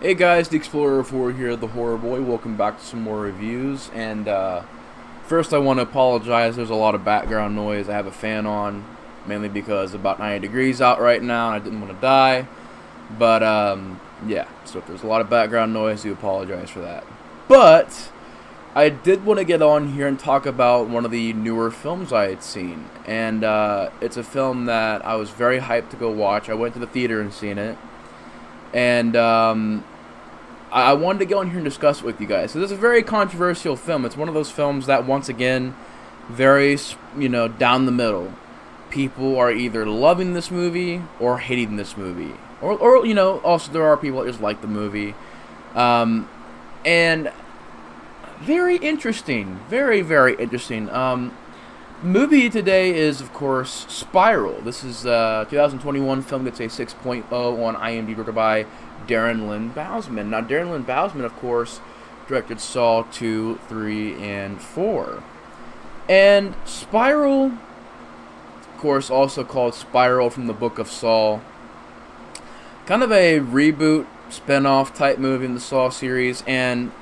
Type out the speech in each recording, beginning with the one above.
Hey guys, the Explorer 4 here, the Horror Boy. Welcome back to some more reviews. And first, I want to apologize. There's a lot of background noise. I have a fan on, mainly because it's about 90 degrees out right now, and I didn't want to die. But yeah, so if there's a lot of background noise, I do apologize for that. But I did want to get on here and talk about one of the newer films I had seen, and it's a film that I was very hyped to go watch. I went to the theater and seen it. And I wanted to go in here and discuss it with you guys. So this is a very controversial film. It's one of those films that, once again, very, down the middle. People are either loving this movie or hating this movie. Or also there are people that just like the movie. And very interesting. Very, very interesting. Movie today is, of course, Spiral. This is a 2021 film. Gets a 6.0 on IMDb, directed by Darren Lynn Bousman. Now, Darren Lynn Bousman, of course, directed Saw 2, 3, and 4. And Spiral, of course, also called Spiral from the Book of Saw. Kind of a reboot, spin-off type movie in the Saw series, and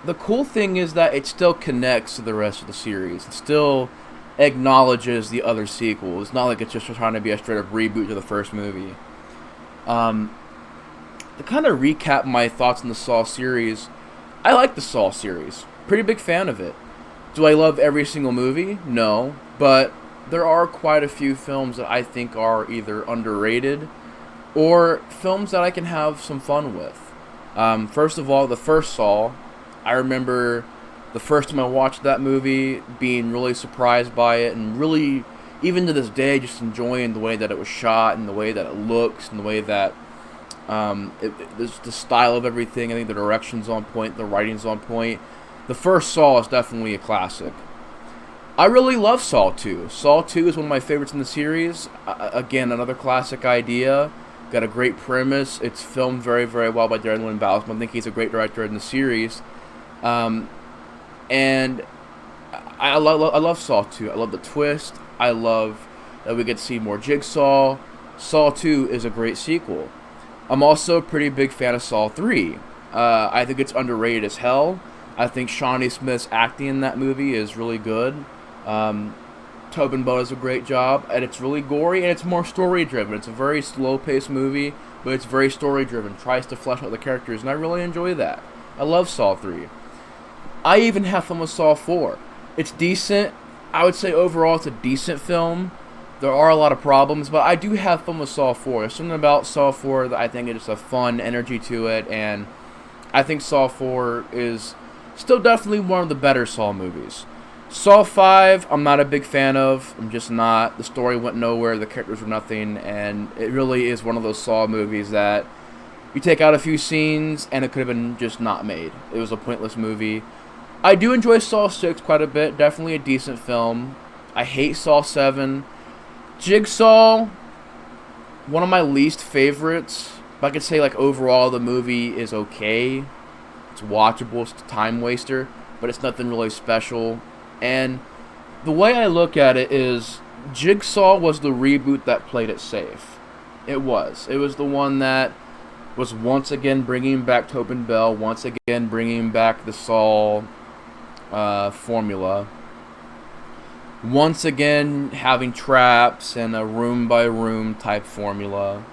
the cool thing is that it still connects to the rest of the series. It still acknowledges the other sequels. It's not like it's just trying to be a straight-up reboot to the first movie. To kind of recap my thoughts on the Saw series, I like the Saw series. Pretty big fan of it. Do I love every single movie? No. But there are quite a few films that I think are either underrated or films that I can have some fun with. First of all, the first Saw, I remember the first time I watched that movie being really surprised by it, and really, even to this day, just enjoying the way that it was shot and the way that it looks and the way that the style of everything. I think the direction's on point, the writing's on point. The first Saw is definitely a classic. I really love Saw 2. Saw 2 is one of my favorites in the series. Again, another classic idea. Got a great premise. It's filmed very, very well by Darren Lynn Bousman. I think he's a great director in the series. And I love Saw 2. I love the twist. I love that we get to see more Jigsaw. Saw 2 is a great sequel. I'm also a pretty big fan of Saw 3. I think it's underrated as hell. I think Shawnee Smith's acting in that movie is really good. Tobin Bell does a great job, and it's really gory, and it's more story-driven. It's a very slow-paced movie, but it's very story-driven. Tries to flesh out the characters, and I really enjoy that. I love Saw 3. I even have fun with Saw 4. It's decent. I would say overall it's a decent film. There are a lot of problems, but I do have fun with Saw 4. There's something about Saw 4 that I think is just a fun energy to it, and I think Saw 4 is still definitely one of the better Saw movies. Saw 5, I'm not a big fan of. I'm just not. The story went nowhere, the characters were nothing, and it really is one of those Saw movies that you take out a few scenes, and it could have been just not made. It was a pointless movie. I do enjoy Saw 6 quite a bit. Definitely a decent film. I hate Saw 7. Jigsaw, one of my least favorites. But I could say, like, overall the movie is okay. It's watchable. It's a time waster. But it's nothing really special. And the way I look at it is Jigsaw was the reboot that played it safe. It was. It was the one that was once again bringing back Tobin Bell, once again bringing back the Saw formula, once again having traps and a room by room type formula.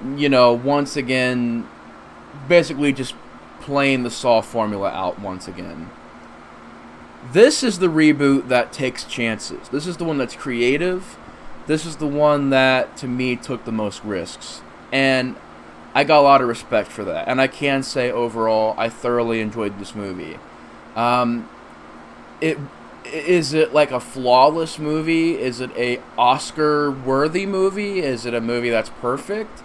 Once again, basically just playing the Saw formula out once again. This is the reboot that takes chances. This is the one that's creative. This is the one that, to me, took the most risks. And I got a lot of respect for that. And I can say, overall, I thoroughly enjoyed this movie. Is it like a flawless movie? Is it a Oscar-worthy movie? Is it a movie that's perfect?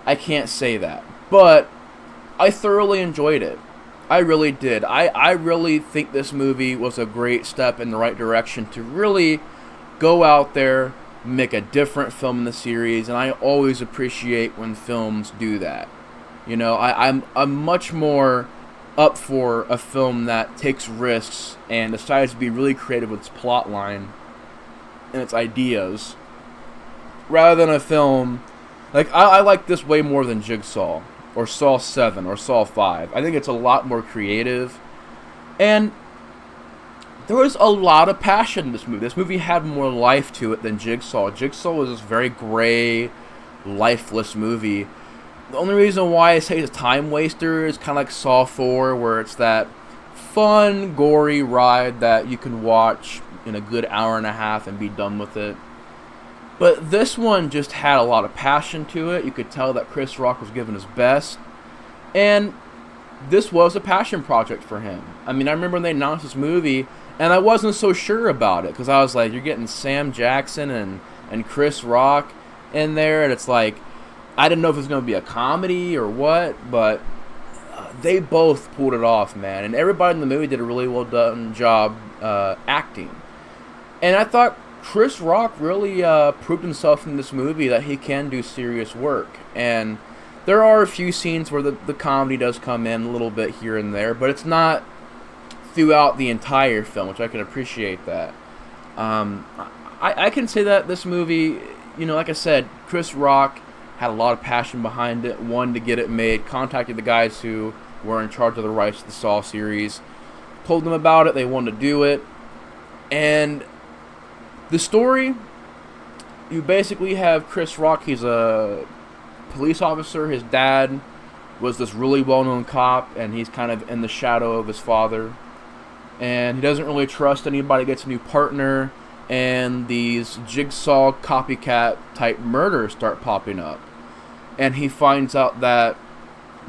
I can't say that. But I thoroughly enjoyed it. I really did. I really think this movie was a great step in the right direction to really go out there, make a different film in the series, and I always appreciate when films do that. I'm much more up for a film that takes risks and decides to be really creative with its plot line and its ideas, rather than a film Like, I like this way more than Jigsaw, or Saw 7, or Saw 5. I think it's a lot more creative. And there was a lot of passion in this movie. This movie had more life to it than Jigsaw. Jigsaw was this very gray, lifeless movie. The only reason why I say it's a time waster is kind of like Saw 4, where it's that fun, gory ride that you can watch in a good hour and a half and be done with it. But this one just had a lot of passion to it. You could tell that Chris Rock was giving his best. And this was a passion project for him. I mean, I remember when they announced this movie, and I wasn't so sure about it, because I was like, you're getting Sam Jackson and Chris Rock in there, and it's like, I didn't know if it was going to be a comedy or what, but they both pulled it off, man. And everybody in the movie did a really well done job acting. And I thought Chris Rock really proved himself in this movie that he can do serious work. And there are a few scenes where the comedy does come in a little bit here and there, but it's not throughout the entire film, which I can appreciate that. I can say that this movie, you know, like I said, Chris Rock had a lot of passion behind it, wanted to get it made, contacted the guys who were in charge of the rights to the Saw series, told them about it, they wanted to do it, and the story, you basically have Chris Rock, he's a police officer, his dad was this really well-known cop, and he's kind of in the shadow of his father, and he doesn't really trust anybody, gets a new partner, and these Jigsaw copycat type murders start popping up. And he finds out that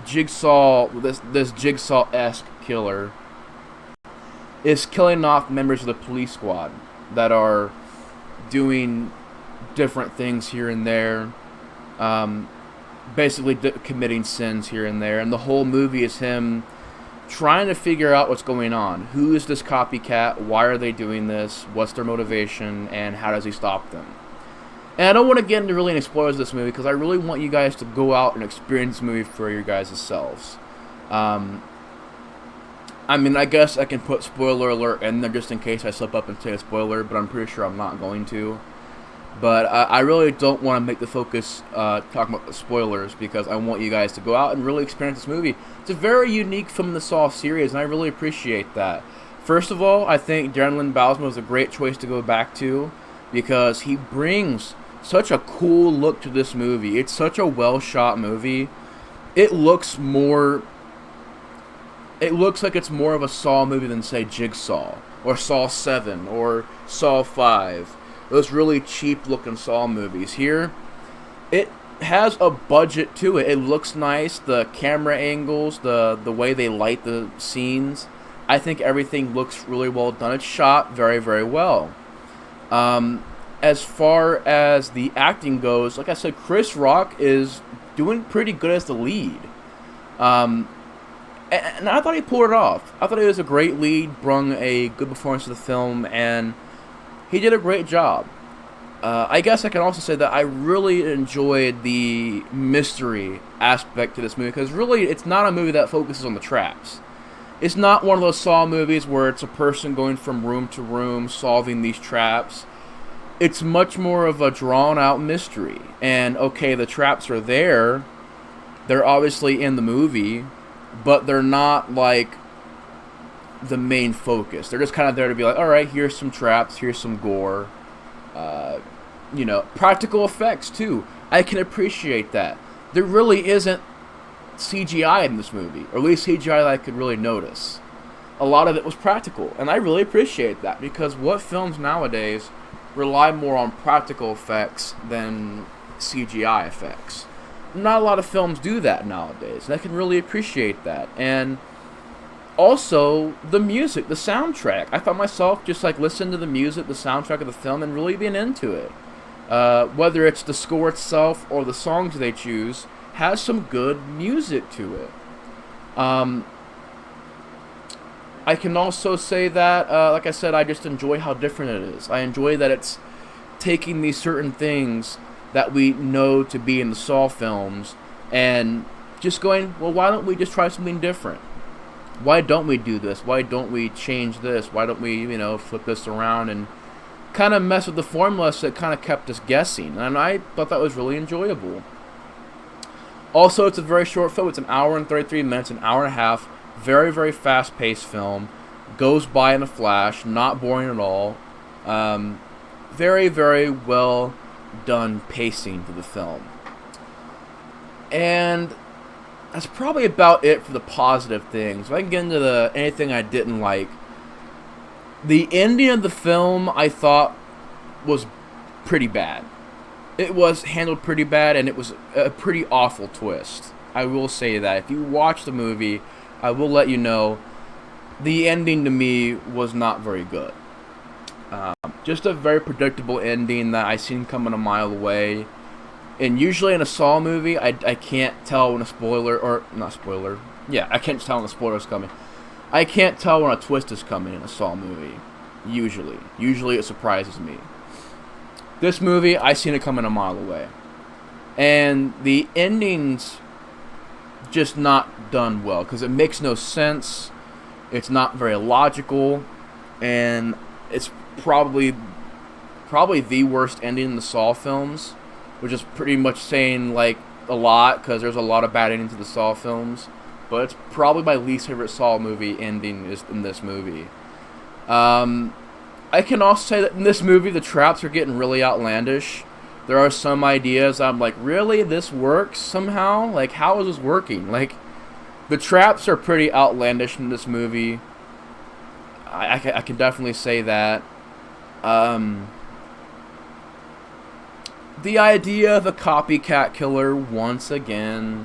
Jigsaw, this Jigsaw-esque killer, is killing off members of the police squad that are doing different things here and there, basically committing sins here and there. And the whole movie is him trying to figure out what's going on. Who is this copycat? Why are they doing this? What's their motivation? And how does he stop them? And I don't want to get into really any spoilers of this movie, because I really want you guys to go out and experience this movie for your guys' selves. I mean, I guess I can put spoiler alert in there just in case I slip up and say a spoiler, but I'm pretty sure I'm not going to. But I really don't want to make the focus talking about the spoilers, because I want you guys to go out and really experience this movie. It's a very unique film in the Saw series, and I really appreciate that. First of all, I think Darren Lynn Bousman was a great choice to go back to, because he brings such a cool look to this movie. It's such a well-shot movie. It looks like it's more of a Saw movie than, say, Jigsaw, or Saw 7, or Saw 5. Those really cheap-looking Saw movies. Here, it has a budget to it. It looks nice. The camera angles, the way they light the scenes, I think everything looks really well done. It's shot very, very well. As far as the acting goes, like I said, Chris Rock is doing pretty good as the lead. And I thought he pulled it off. I thought he was a great lead, brung a good performance to the film, and he did a great job. I guess I can also say that I really enjoyed the mystery aspect to this movie, because really it's not a movie that focuses on the traps. It's not one of those Saw movies where it's a person going from room to room solving these traps. It's much more of a drawn-out mystery. And, okay, the traps are there. They're obviously in the movie, but they're not, like, the main focus. They're just kind of there to be like, alright, here's some traps, here's some gore. You know, practical effects, too. I can appreciate that. There really isn't CGI in this movie, or at least CGI that I could really notice. A lot of it was practical, and I really appreciate that, because what films nowadays rely more on practical effects than CGI effects. Not a lot of films do that nowadays, and I can really appreciate that. And also, the music, the soundtrack. I found myself just like listening to the music, the soundtrack of the film, and really being into it. Whether it's the score itself or the songs they choose, has some good music to it. I can also say that, like I said, I just enjoy how different it is. I enjoy that it's taking these certain things that we know to be in the Saw films and just going, well, why don't we just try something different? Why don't we do this? Why don't we change this? Why don't we, flip this around and kind of mess with the formula so it kind of kept us guessing? And I thought that was really enjoyable. Also, it's a very short film. It's an hour and 33 minutes, an hour and a half. Very, very fast-paced film. Goes by in a flash. Not boring at all. Very, very well done pacing to the film. And that's probably about it for the positive things. If I can get into anything I didn't like. The ending of the film, I thought, was pretty bad. It was handled pretty bad, and it was a pretty awful twist. I will say that. If you watch the movie, I will let you know the ending to me was not very good. Just a very predictable ending that I seen coming a mile away. And usually in a Saw movie, I can't tell when a spoiler, or not spoiler, yeah, I can't tell when a spoiler is coming. I can't tell when a twist is coming in a Saw movie, usually. Usually it surprises me. This movie, I seen it coming a mile away. And the ending's just not done well, because it makes no sense, it's not very logical, and it's probably the worst ending in the Saw films, which is pretty much saying like a lot, because there's a lot of bad endings to the Saw films. But it's probably my least favorite Saw movie ending is in this movie. I can also say that in this movie the traps are getting really outlandish. There are some ideas I'm like, really? This works somehow? Like, how is this working? Like, the traps are pretty outlandish in this movie. I can definitely say that. The idea of a copycat killer, once again,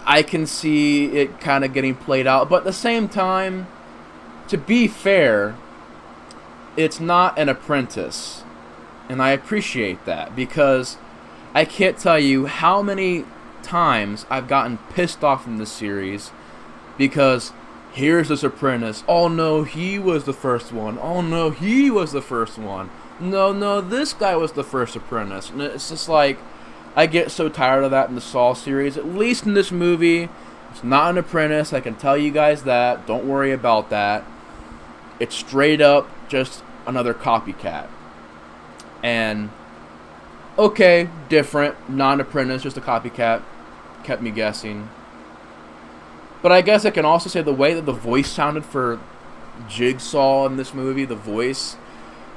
I can see it kind of getting played out. But at the same time, to be fair, it's not an apprentice. And I appreciate that, because I can't tell you how many times I've gotten pissed off in this series because here's this apprentice. Oh no, he was the first one. Oh no, he was the first one. No, this guy was the first apprentice. And it's just like, I get so tired of that in the Saw series. At least in this movie, it's not an apprentice. I can tell you guys that. Don't worry about that. It's straight up just another copycat. And, okay, different, non-apprentice, just a copycat. Kept me guessing. But I guess I can also say the way that the voice sounded for Jigsaw in this movie, the voice,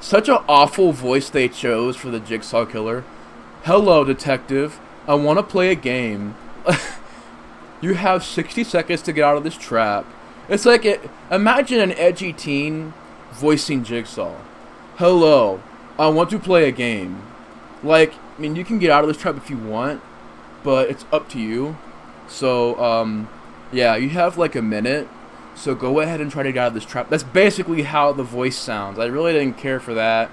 such an awful voice they chose for the Jigsaw killer. Hello, detective. I want to play a game. You have 60 seconds to get out of this trap. It's like, imagine an edgy teen voicing Jigsaw. Hello, I want to play a game. Like, I mean, you can get out of this trap if you want, but it's up to you. So, yeah, you have like a minute. So go ahead and try to get out of this trap. That's basically how the voice sounds. I really didn't care for that.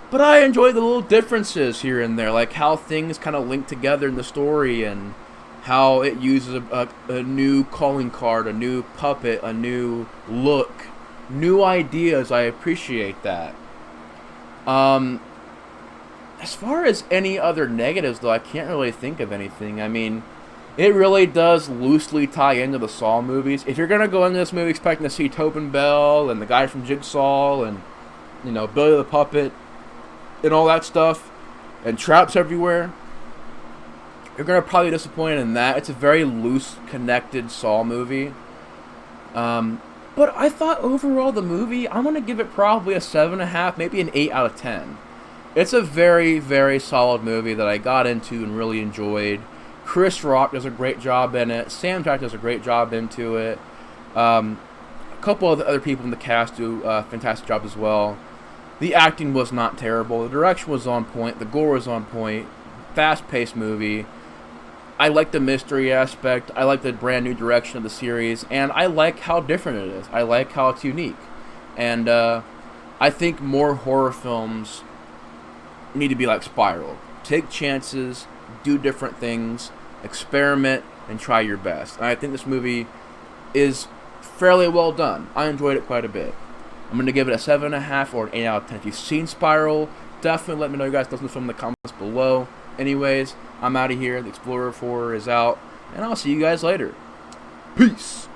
But I enjoy the little differences here and there, like how things kind of link together in the story and how it uses a new calling card, a new puppet, a new look, new ideas. I appreciate that. As far as any other negatives, though, I can't really think of anything. I mean, it really does loosely tie into the Saw movies. If you're going to go into this movie expecting to see Tobin Bell and the guy from Jigsaw and, you know, Billy the Puppet and all that stuff and traps everywhere, you're going to probably be disappointed in that. It's a very loose, connected Saw movie. But I thought overall the movie, I'm going to give it probably a 7.5, maybe an 8 out of 10. It's a very, very solid movie that I got into and really enjoyed. Chris Rock does a great job in it. Sam Jack does a great job into it. A couple of the other people in the cast do a fantastic job as well. The acting was not terrible. The direction was on point. The gore was on point. Fast-paced movie. I like the mystery aspect. I like the brand new direction of the series. And I like how different it is. I like how it's unique. And I think more horror films need to be like Spiral. Take chances, do different things, experiment, and try your best. And I think this movie is fairly well done. I enjoyed it quite a bit. I'm going to give it a 7.5 or an 8 out of 10. If you've seen Spiral, definitely let me know you guys listen to film in the comments below. Anyways, I'm out of here. The Explorer 4 is out, and I'll see you guys later. Peace!